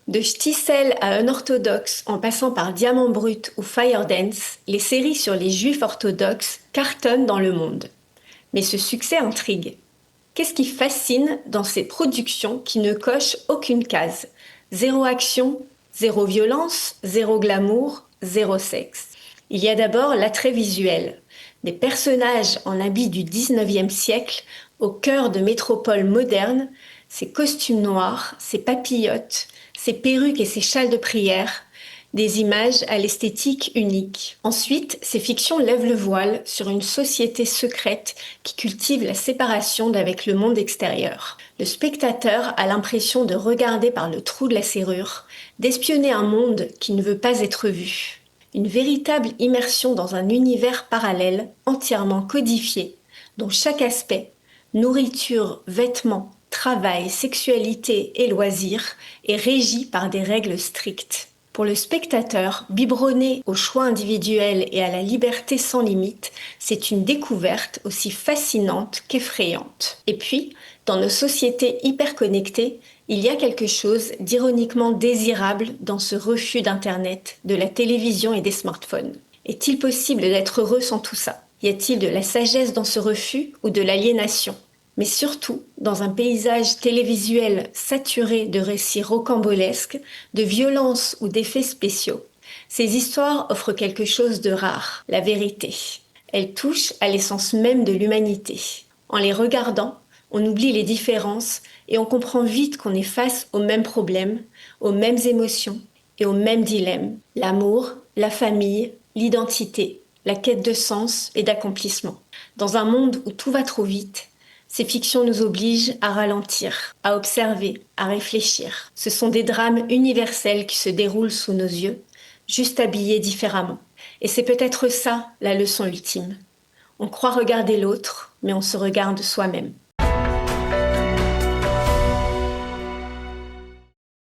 De Shtisel à Unorthodox, en passant par Diamant Brut ou Firedance, les séries sur les juifs orthodoxes cartonnent dans le monde. Mais ce succès intrigue. Qu'est-ce qui fascine dans ces productions qui ne cochent aucune case? Zéro action, zéro violence, zéro glamour, zéro sexe. Il y a d'abord l'attrait visuel. Des personnages en habits du 19e siècle, au cœur de métropoles modernes, ces costumes noirs, ces papillotes, ces perruques et ces châles de prière, des images à l'esthétique unique. Ensuite, ces fictions lèvent le voile sur une société secrète qui cultive la séparation d'avec le monde extérieur. Le spectateur a l'impression de regarder par le trou de la serrure, d'espionner un monde qui ne veut pas être vu. Une véritable immersion dans un univers parallèle, entièrement codifié, dont chaque aspect, nourriture, vêtements, travail, sexualité et loisirs, est régi par des règles strictes. Pour le spectateur, biberonné au choix individuel et à la liberté sans limite, c'est une découverte aussi fascinante qu'effrayante. Et puis, dans nos sociétés hyper connectées, il y a quelque chose d'ironiquement désirable dans ce refus d'Internet, de la télévision et des smartphones. Est-il possible d'être heureux sans tout ça? Y a-t-il de la sagesse dans ce refus ou de l'aliénation? Mais surtout, dans un paysage télévisuel saturé de récits rocambolesques, de violences ou d'effets spéciaux, ces histoires offrent quelque chose de rare, la vérité. Elles touchent à l'essence même de l'humanité. En les regardant, on oublie les différences et on comprend vite qu'on est face aux mêmes problèmes, aux mêmes émotions et aux mêmes dilemmes. L'amour, la famille, l'identité, la quête de sens et d'accomplissement. Dans un monde où tout va trop vite, ces fictions nous obligent à ralentir, à observer, à réfléchir. Ce sont des drames universels qui se déroulent sous nos yeux, juste habillés différemment. Et c'est peut-être ça la leçon ultime. On croit regarder l'autre, mais on se regarde soi-même.